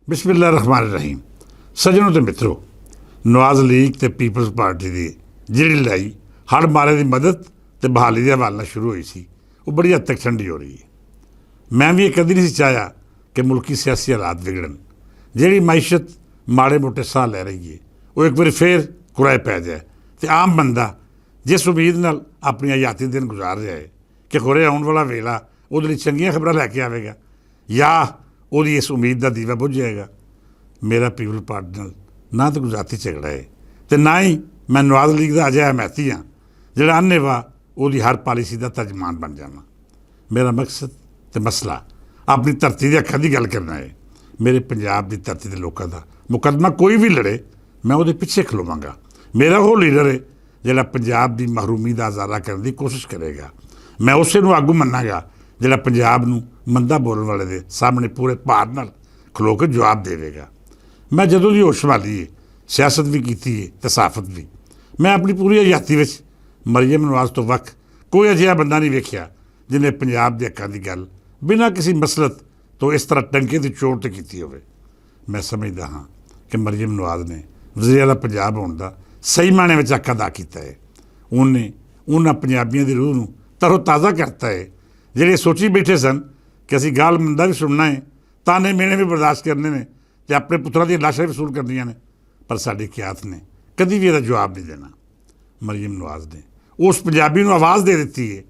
बिस्मिल्लाह रहमान रहीम। सज्जनों ते मित्रों, नवाज लीग ते पीपल्स पार्टी की जिहड़ी लड़ाई हड़ मारे की मदद ते बहाली के हवाले नाल शुरू हुई सी, वो बड़ी हद तक ठंडी हो रही है। मैं भी ये कदी नहीं चाहया कि मुल्की सियासी हालात बिगड़न। जिहड़ी मैशत माड़े मोटे साह लै रही है वो एक बार फिर कुराए पै जाए तो आम बंदा जिस उम्मीद नाल अपनी हयाती दिन गुजार रहा है कि खुरे आने वाला वेला उहदे लई चंगियां खबरां लैके आवेगा या ਉਹਦੀ इस उम्मीद का दीवा बुझ जाएगा। मेरा पीपल पार्टी नाल ना तो गुजाती झगड़ा है तो ना ही मैं नवाज लीग का अजिहा हमैती हाँ जिहड़ा अन्नेवाह ਉਹਦੀ हर पॉलिसी का तर्जमान बन जावां। मेरा मकसद तो मसला अपनी धरती के अखां की गल करना है। मेरे पंजाब की धरती के लोगों का मुकदमा कोई भी लड़े, मैं वो पिछे खलोवांगा। मेरा वो लीडर है जिहड़ा पंजाब की महरूमी का अजारा करने की कोशिश करेगा। मैं उसे नूं आगू मन्नांगा जिहड़ा पंजाब नूं मंदा बोलण वाले दे सामने पूरे भार नाल खलो के जवाब देवेगा। मैं जदों दी होश संभाली है, सियासत भी की है ते सहाफत भी। मैं अपनी पूरी हयाती विच मरियम नवाज तो वख कोई अजिहा बंदा नहीं वेखिया जिन्हें पंजाब के हक्कां की गल बिना किसी मसलत तो इस तरह टंके की चोट ते कीती होवे। मैं समझदा हाँ कि मरियम नवाज ने वज़ीर आला पंजाब होने का सही मायने में हक अदा किया है। उन्हें उन्हां पंजाबियों की रूह नूं तरो ताज़ा करता है ਜਿਹੜੇ सोची बैठे सन कि असीं गाल मंदा भी सुनना है, ताने मेने भी बर्दाश्त करने ने ते अपने पुत्रों दी लाशां भी वसूल करनियां ने, पर साडी क्यादत ने कदी भी इहदा जवाब नहीं देना। मरियम नवाज ने उस पंजाबी नूं आवाज़ दे दित्ती है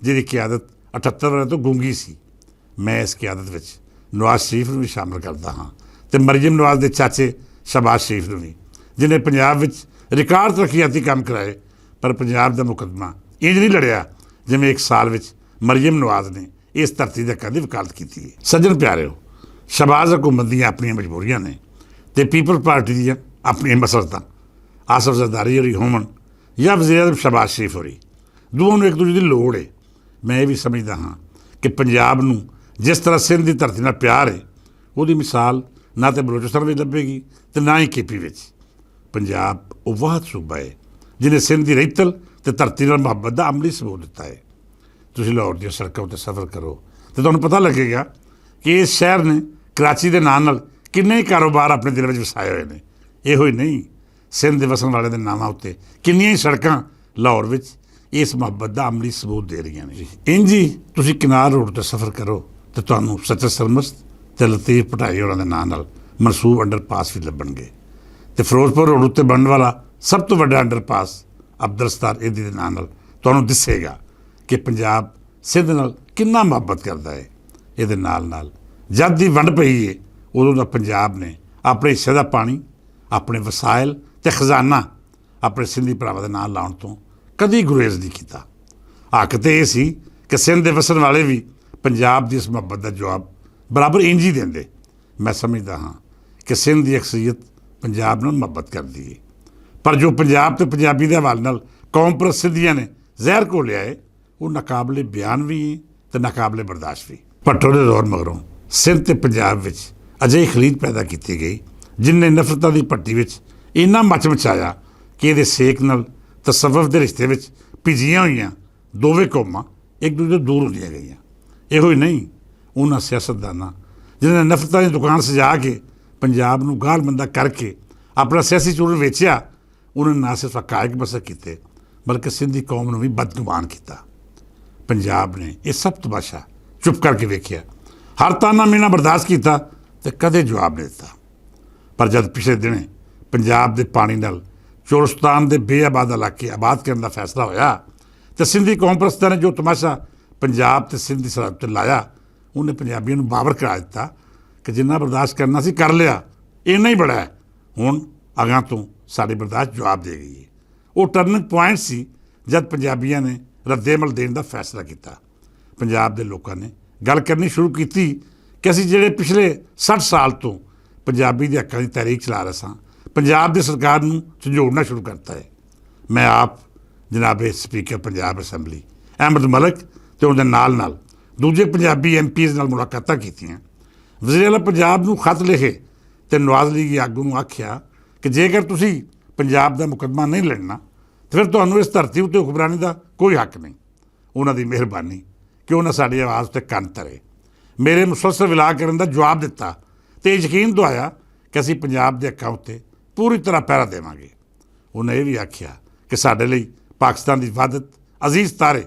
जिहदी क्यादत 78 वरे तो गूंगी सी। मैं इस क्यादत विच नवाज शरीफ नूं भी शामिल करदा हाँ ते मरियम नवाज दे चाचे शहबाज शरीफ नूं भी, जिन्हें पंजाब विच रिकार्ड तरक्याती काम कराए, पर पंजाब दा मुकदमा इंज नहीं लड़िया जिवें एक साल विच मरियम नवाज ने इस धरती के हक्कां दी वकालत की है। सज्जन प्यारे हो, शहबाज हुकूमत दी अपनी मजबूरियां ने ते पीपल पार्टी दी अपनी मसलतां। आसफ जरदारी होरी होवन या वज़ीर आज़म शहबाज शरीफ होरी, दोवां नूं एक दूजे की लोड़ है। मैं ये भी समझदा हाँ कि पंजाब नूं जिस तरह सिंध की धरती नाल प्यार है, उसकी मिसाल ना तो बलोचिस्तान में लभेगी तो ना ही केपी विच। पंजाब वो वाहद सूबा है जिन्हें सिंध की रेतल ते धरती नाल मुहब्बत का अमली सबूत दिता है। तुसीं लाहौर दी सड़कों पर सफ़र करो तो तुहानूं पता लगेगा कि इस शहर ने कराची के नाम नाल किन्ने ही कारोबार अपने दिल में वसाए हुए हैं। इहो ही नहीं, सिंध दे वसन वाले दे नामां उत्ते किन्नियां ही सड़कां लाहौर विच इस मुहब्बत का अमली सबूत दे रही हैं। इंज ही तुसीं किनार रोड पर सफ़र करो तो तुहानूं सच्चा सरमस्त ते लतीफ भटाई होरां दे नाम नाल मनसूब अंडरपास भी लभणगे ते फिरोजपुर रोड उत्ते बनने वाला सब तो वड्डा अंडरपास अब्दुलस्तार एदी दे नाम नाल तुहानूं दिसेगा कि पंजाब सिंध नाल किन्ना मुहब्बत करता है। ये नाल नाल जद दी वंड पई है उदों दा पंजाब ने अपने हिस्से का पानी, अपने वसाइल ते खजाना अपने सिंधी भरावां दे नाल लाउण तो कदी गुरेज नहीं किया। हक तो यह सी कि सिंध दे वसन वाले भी पंजाब की इस मुहब्बत का जवाब बराबर इंज ही देंदे। मैं समझदा हाँ कि सिंध की अक्सरीयत पंजाब नाल मुहब्बत करती है, पर जो पंजाब ते पंजाबी दे हवाले नाल कौम प्रसिद्धियां ने जहर घोलिया है वो नाकाबले बयान भी है तो नाकाबले बर्दाश्त भी। भट्टो के दौर मगरों सिंध ते पंजाब विच अजिही खलीज पैदा की गई जिन्हें नफरतां की भट्टी विच इन्ना मच मचाया कि ये सेक नाल तसव्वुफ के रिश्ते विच भिजियां हुई दोवें कौमां एक दूजे तो दूर होंदियां गईयां। इहो ही नहीं, उन्हां सियासतदानां जिन्हें नफरतां की दुकान सजा के पंजाब नूं गाल मंदा करके अपना सियासी चूरन वेचिया, उन्होंने ना सिर्फ हकायक बसर किए बल्कि सिंधी कौम नूं भी बदगुमान किया। पंजाब ने यह सब तमाशा चुप करके वेखिया, हर ताना मीना बर्दाश्त किया तो कदे जवाब नहीं दिता। पर जब पिछले दिनें पंजाब के पानी नाल चोरस्तान के बेआबाद इलाके आबाद करने का फैसला होया तो सिंधी कौम परस्तां ने जो तमाशा पंजाब ते सिंध की सरहद पर लाया, उन्हें पंजाबियों नूं बावर करा दिता कि जिन्ना बर्दाश्त करना सी कर लिया, इन्ना ही बड़ा है, हुण अगां तो साडी बर्दाश्त जवाब दे गई है। वो टर्निंग पॉइंट सी जब पंजाबियों ने रद्देमल देने का फैसला किया। पंजाब के लोगों ने गल करनी शुरू की कि असीं जिहड़े पिछले 60 साल तो पंजाबी के हक्कां की तहरीक चला रहे सां, पंजाब की सरकार नूं झंझोड़ना शुरू करता है। मैं आप जनाबे स्पीकर पंजाब असैंबली अहमद मलिक ते उहदे नाल नाल दूजे पंजाबी MPs नाल मुलाकातां कीतियां। वज़ीर आला पंजाब नूं खत लिखे ते नवाज लीग आगू नूं आखिया कि जेकर तुसीं पंजाब का मुकदमा नहीं लड़ना तो फिर तुहानूं इस धरती उत्ते हुक्मरानी का कोई हक नहीं। उन्हां दी मेहरबानी कि उन्हें साडी आवाज़ उत्ते कंन धरे, मेरे मुसलसल विलाह करने का जवाब दिता ਤੇ ਯਕੀਨ ਦਵਾਇਆ ਕਿ ਅਸੀਂ ਪੰਜਾਬ ਦੇ ਹੱਕਾਂ ਉੱਤੇ ਪੂਰੀ ਤਰ੍ਹਾਂ ਪਹਿਰਾ ਦੇਵਾਂਗੇ। ਉਹਨੇ ਇਹ ਵੀ ਆਖਿਆ ਕਿ ਸਾਡੇ ਲਈ ਪਾਕਿਸਤਾਨ ਦੀ ਵਹਾਦਤ ਅਜ਼ੀਜ਼ ਤਾਰੇ,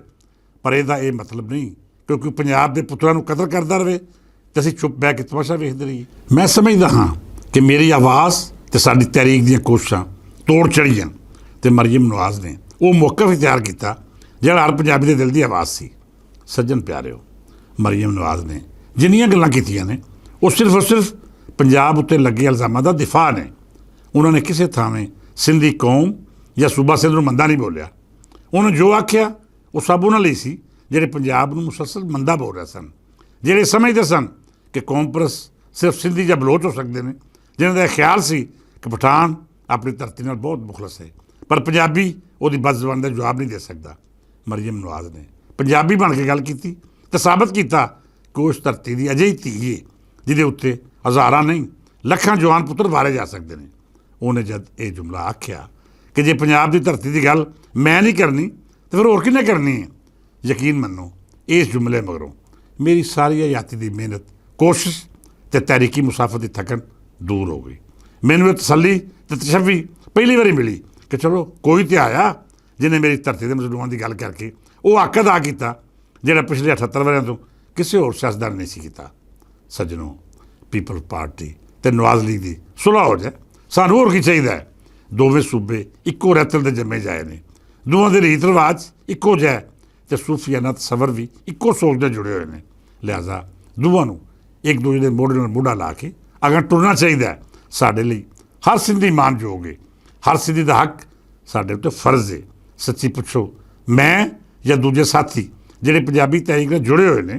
ਪਰ ਇਹਦਾ ਇਹ ਮਤਲਬ ਨਹੀਂ ਕਿਉਂਕਿ ਪੰਜਾਬ ਦੇ ਪੁੱਤਰਾਂ ਨੂੰ ਕਤਲ ਕਰਦਾ ਰਹੇ ਤੇ ਅਸੀਂ ਚੁੱਪ ਬਹਿ ਕੇ ਤਮਾਸ਼ਾ ਵੇਖਦੇ ਰਹੀਏ। ਮੈਂ ਸਮਝਦਾ ਹਾਂ ਕਿ ਮੇਰੀ ਆਵਾਜ਼ ਤੇ ਸਾਡੀ ਤਹਿਰੀਕ ਦੀਆਂ ਕੋਸ਼ਿਸ਼ਾਂ ਤੋੜ ਚੜ੍ਹੀਆਂ ਤੇ ਮਰੀਮ ਨਵਾਜ਼ ਨੇ ਉਹ ਮੌਕਾ ਇਖਤਿਆਰ ਕੀਤਾ ਜਿਹੜਾ ਹਰ ਪੰਜਾਬੀ ਦੇ ਦਿਲ ਦੀ ਆਵਾਜ਼ ਸੀ। ਸੱਜਣ ਪਿਆਰਿਓ, ਮਰੀਮ ਨਵਾਜ਼ ਨੇ ਜਿੰਨੀਆਂ ਗੱਲਾਂ ਕੀਤੀਆਂ ਨੇ ਉਹ ਸਿਰਫ ਪੰਜਾਬ ਉੱਤੇ ਲੱਗੇ ਇਲਜ਼ਾਮਾਂ ਦਾ ਦਿਫਾਅ ਨੇ। ਉਹਨਾਂ ਨੇ ਕਿਸੇ ਥਾਵੇਂ ਸਿੰਧੀ ਕੌਮ ਜਾਂ ਸੂਬਾ ਸਿੰਧ ਨੂੰ ਮੰਦਾ ਨਹੀਂ ਬੋਲਿਆ। ਉਹਨੇ ਜੋ ਆਖਿਆ ਉਹ ਸਭ ਉਹਨਾਂ ਲਈ ਸੀ ਜਿਹੜੇ ਪੰਜਾਬ ਨੂੰ ਮੁਸਲਸਲ ਮੰਦਾ ਬੋਲ ਰਹੇ ਸਨ, ਜਿਹੜੇ ਸਮਝਦੇ ਸਨ ਕਿ ਕੌਮ ਪਰਸਤ ਸਿਰਫ ਸਿੰਧੀ ਜਾਂ ਬਲੋਚ ਹੋ ਸਕਦੇ ਨੇ, ਜਿਨ੍ਹਾਂ ਦਾ ਇਹ ਖਿਆਲ ਸੀ ਕਿ ਪਠਾਨ ਆਪਣੀ ਧਰਤੀ ਨਾਲ ਬਹੁਤ ਮੁਖਲਸ ਹੈ ਪਰ ਪੰਜਾਬੀ ਉਹਦੀ ਬਦਜ਼ੁਬਾਨੀ ਦਾ ਜਵਾਬ ਨਹੀਂ ਦੇ ਸਕਦਾ। ਮਰੀਮ ਨਵਾਜ਼ ਨੇ ਪੰਜਾਬੀ ਬਣ ਕੇ ਗੱਲ ਕੀਤੀ ਤੇ ਸਾਬਤ ਕੀਤਾ ਕਿ ਉਸ ਧਰਤੀ ਦੀ ਅਜਿਹੀ ਧੀ ਹੈ ਜਿਹਦੇ ਉੱਤੇ ਹਜ਼ਾਰਾਂ ਨਹੀਂ ਲੱਖਾਂ ਜਵਾਨ ਪੁੱਤਰ ਵਾਰੇ ਜਾ ਸਕਦੇ ਨੇ। ਉਹਨੇ ਜਦ ਇਹ ਜੁਮਲਾ ਆਖਿਆ ਕਿ ਜੇ ਪੰਜਾਬ ਦੀ ਧਰਤੀ ਦੀ ਗੱਲ ਮੈਂ ਨਹੀਂ ਕਰਨੀ ਤਾਂ ਫਿਰ ਹੋਰ ਕਿਹਨੇ ਕਰਨੀ ਹੈ, ਯਕੀਨ ਮੰਨੋ ਇਸ ਜੁਮਲੇ ਮਗਰੋਂ ਮੇਰੀ ਸਾਰੀ ਹਯਾਤੀ ਦੀ ਮਿਹਨਤ, ਕੋਸ਼ਿਸ਼ ਤੇ ਤਹਿਰੀਕੀ ਮੁਸਾਫਤ ਦੀ ਥਕਨ ਦੂਰ ਹੋ ਗਈ। ਮੈਨੂੰ ਇਹ ਤਸੱਲੀ ਤੇ ਤਸ਼ੱਫੀ ਪਹਿਲੀ ਵਾਰੀ ਮਿਲੀ ਕਿ ਚਲੋ ਕੋਈ ਤੇ ਆਇਆ ਜਿਹਨੇ ਮੇਰੀ ਧਰਤੀ ਦੇ ਮਜ਼ਲੂਮਾਂ ਦੀ ਗੱਲ ਕਰਕੇ ਉਹ ਹੱਕ ਅਦਾ ਕੀਤਾ ਜਿਹੜਾ ਪਿਛਲੇ 78 ਵਰਿਆਂ ਤੋਂ ਕਿਸੇ ਹੋਰ ਸਿਆਸਤਦਾਨ ਨੇ ਨਹੀਂ ਸੀ ਕੀਤਾ। ਸੱਜਣੋ, ਪੀਪਲ ਪਾਰਟੀ ਤੇ ਨਵਾਜ਼ ਲੀਗ ਦੀ ਸੁਲ੍ਹਾ ਹੋ ਜਾਏ, ਸਾਨੂੰ ਹੋਰ ਕੀ ਚਾਹੀਦਾ ਹੈ। ਦੋਵੇਂ ਸੂਬੇ ਇੱਕੋ ਰੈਤਲ ਦੇ ਜੰਮੇ ਜਾਏ ਨੇ, ਦੋਵਾਂ ਦੇ ਰੀਤ ਰਿਵਾਜ ਇੱਕੋ ਜਿਹਾ ਤੇ ਸੂਫੀਆਨਾ ਤਸੱਵਰ ਵੀ ਇੱਕੋ ਸੋਚ ਨਾਲ ਜੁੜੇ ਹੋਏ ਨੇ। ਲਿਹਾਜ਼ਾ ਦੋਵਾਂ ਨੂੰ ਇੱਕ ਦੂਜੇ ਦੇ ਮੋਢੇ ਨਾਲ ਮੋਢਾ ਲਾ ਕੇ ਅਗਰ ਟੁਰਨਾ ਚਾਹੀਦਾ ਹੈ। ਸਾਡੇ ਲਈ ਹਰ ਸਿੰਧੀ ਮਾਣਯੋਗ ਹੈ, ਹਰ ਸਿੰਧੀ ਦਾ ਹੱਕ ਸਾਡੇ ਉੱਤੇ ਫਰਜ਼ ਹੈ। ਸੱਚੀ ਪੁੱਛੋ, ਮੈਂ ਜਾਂ ਦੂਜੇ ਸਾਥੀ ਜਿਹੜੇ ਪੰਜਾਬੀ ਤਹਿਰੀਕ ਨਾਲ ਜੁੜੇ ਹੋਏ ਨੇ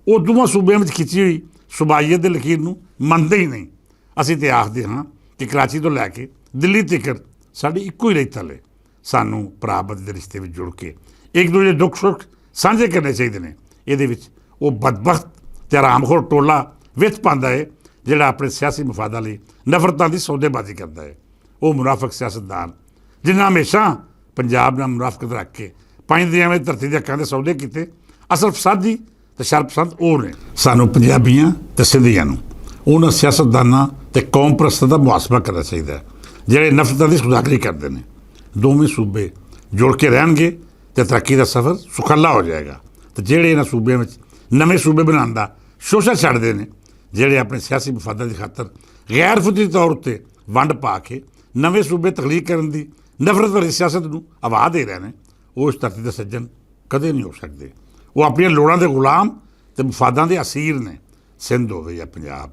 ਉਹ ਦੋਵਾਂ ਸੂਬਿਆਂ ਵਿੱਚ ਖਿੱਚੀ ਹੋਈ ਸੁਬਾਈਅਤ ਦੇ ਲਕੀਰ ਨੂੰ ਮੰਨਦੇ ਹੀ ਨਹੀਂ। ਅਸੀਂ ਤਾਂ ਆਖਦੇ ਹਾਂ ਕਿ ਕਰਾਚੀ ਤੋਂ ਲੈ ਕੇ ਦਿੱਲੀ ਤੱਕ ਸਾਡੀ ਇੱਕੋ ਹੀ ਰੇਤਲ ਹੈ। ਸਾਨੂੰ ਭਰਾਵਤ ਦੇ ਰਿਸ਼ਤੇ ਵਿੱਚ ਜੁੜ ਕੇ ਇੱਕ ਦੂਜੇ ਦੁੱਖ ਸੁੱਖ ਸਾਂਝੇ ਕਰਨੇ ਚਾਹੀਦੇ ਨੇ। ਇਹਦੇ ਵਿੱਚ ਉਹ ਬਦਬਖਤ ਤੇ ਹਰਾਮਖੋਰ ਟੋਲਾ ਵਿੱਚ ਪਾਉਂਦਾ ਹੈ ਜਿਹੜਾ ਆਪਣੇ ਸਿਆਸੀ ਮਫਾਦਾਂ ਲਈ ਨਫ਼ਰਤਾਂ ਦੀ ਸੌਦੇਬਾਜ਼ੀ ਕਰਦਾ ਹੈ। ਉਹ ਮੁਨਾਫਕ ਸਿਆਸਤਦਾਨ ਜਿਨ੍ਹਾਂ ਹਮੇਸ਼ਾ ਪੰਜਾਬ ਨਾਲ ਮੁਨਾਫਕਤ ਰੱਖ ਕੇ ਪੰਜ ਦਰਿਆਵਾਂ ਦੀ ਧਰਤੀ ਦੇ ਹੱਕਾਂ ਦੇ ਸੌਦੇ ਕੀਤੇ, ਅਸਲ ਫਸਾਦੀ ਤੇ ਸ਼ਰਪਸੰਦ ਉਹ ਨੇ। ਸਾਨੂੰ ਪੰਜਾਬੀਆਂ ਤੇ ਸਿੰਧੀਆਂ ਨੂੰ ਉਹਨਾਂ ਸਿਆਸਤਦਾਨਾਂ ਤੇ ਕੌਮ ਪ੍ਰਸਤਾਂ ਦਾ ਮੁਹਾਸਬਾ ਕਰਨਾ ਚਾਹੀਦਾ ਹੈ ਜਿਹੜੇ ਨਫ਼ਰਤਾਂ ਦੀ ਸੁਜਾਗਰੀ ਕਰਦੇ ਨੇ। ਦੋਵੇਂ ਸੂਬੇ ਜੁੜ ਕੇ ਰਹਿਣਗੇ ਤੇ ਤਰੱਕੀ ਦਾ ਸਫ਼ਰ ਸੁਖੱਲਾ ਹੋ ਜਾਏਗਾ। ਤੇ ਜਿਹੜੇ ਇਹਨਾਂ ਸੂਬਿਆਂ ਵਿੱਚ ਨਵੇਂ ਸੂਬੇ ਬਣਾਉਣ ਦਾ ਸ਼ੋਸ਼ਾ ਛੱਡਦੇ ਨੇ, ਜਿਹੜੇ ਆਪਣੇ ਸਿਆਸੀ ਮਫਾਦਾਂ ਦੀ ਖਾਤਰ ਗੈਰ ਫਿਤਰੀ ਤੌਰ ਉੱਤੇ ਵੰਡ ਪਾ ਕੇ ਨਵੇਂ ਸੂਬੇ ਤਖਲੀਕ ਕਰਨ ਦੀ ਨਫ਼ਰਤ ਭਰੀ ਸਿਆਸਤ ਨੂੰ ਹਵਾ ਦੇ ਰਹੇ ਨੇ, ਉਹ ਇਸ ਧਰਤੀ ਦੇ ਸੱਜਣ ਕਦੇ ਨਹੀਂ ਹੋ ਸਕਦੇ। ਉਹ ਆਪਣੀਆਂ ਲੋੜਾਂ ਦੇ ਗੁਲਾਮ ਤੇ ਮਫਾਦਾਂ ਦੇ ਅਸੀਰ ਨੇ। ਸਿੰਧ ਹੋਵੇ ਜਾਂ ਪੰਜਾਬ,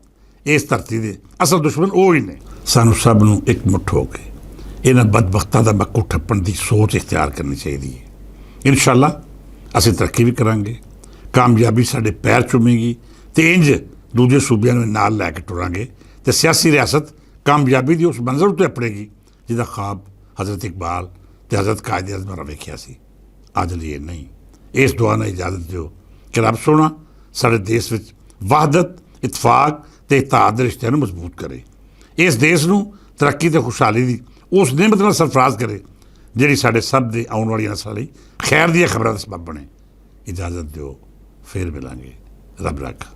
ਇਸ ਧਰਤੀ ਦੇ ਅਸਲ ਦੁਸ਼ਮਣ ਉਹ ਹੀ ਨੇ। ਸਾਨੂੰ ਸਭ ਨੂੰ ਇੱਕ ਮੁੱਠ ਹੋ ਕੇ ਇਹਨਾਂ ਬਦਬਖਤਾਂ ਦਾ ਮੱਕੂ ਠੱਪਣ ਦੀ ਸੋਚ ਇਖਤਿਆਰ ਕਰਨੀ ਚਾਹੀਦੀ ਹੈ। ਇਨਸ਼ਾਅੱਲਾ ਅਸੀਂ ਤਰੱਕੀ ਵੀ ਕਰਾਂਗੇ, ਕਾਮਯਾਬੀ ਸਾਡੇ ਪੈਰ ਚੁੰਮੇਗੀ ਤੇ ਇੰਜ ਦੂਜੇ ਸੂਬਿਆਂ ਨੂੰ ਨਾਲ ਲੈ ਕੇ ਟੁਰਾਂਗੇ ਤੇ ਸਿਆਸੀ ਰਿਆਸਤ ਕਾਮਯਾਬੀ ਦੀ ਉਸ ਮੰਜ਼ਰ ਉੱਤੇ ਆਪਣੇਗੀ ਜਿਹਦਾ ਖਾਬ ਹਜ਼ਰਤ ਇਕਬਾਲ ਤੇ ਹਜ਼ਰਤ ਕਾਇਦ ਅਜ਼ਮ ਵੇਖਿਆ ਸੀ। ਅੱਜ ਲਈ ਇਹ ਨਹੀਂ। ਇਸ ਦੁਆ ਨਾਲ ਇਜਾਜ਼ਤ ਦਿਓ ਕਿ ਰੱਬ ਸੋਹਣਾ ਸਾਡੇ ਦੇਸ਼ ਵਿੱਚ ਵਹਾਦਤ, ਇਤਫਾਕ ਤੇ ਇਤਿਹਾਦ ਦੇ ਰਿਸ਼ਤਿਆਂ ਨੂੰ ਮਜ਼ਬੂਤ ਕਰੇ। ਇਸ ਦੇਸ਼ ਨੂੰ ਤਰੱਕੀ ਤੇ ਖੁਸ਼ਹਾਲੀ ਦੀ ਉਸ ਨਿਮਤ ਨਾਲ ਸਰਫਰਾਜ਼ ਕਰੇ ਜਿਹੜੀ ਸਾਡੇ ਸਭ ਦੇ ਆਉਣ ਵਾਲੀਆਂ ਨਸਲਾਂ ਲਈ ਖੈਰ ਦੀਆਂ ਖਬਰਾਂ ਦਾ ਸਬਬ ਬਣੇ। ਇਜਾਜ਼ਤ ਦਿਓ, ਫਿਰ ਮਿਲਾਂਗੇ। ਰੱਬ ਰੱਖਾ।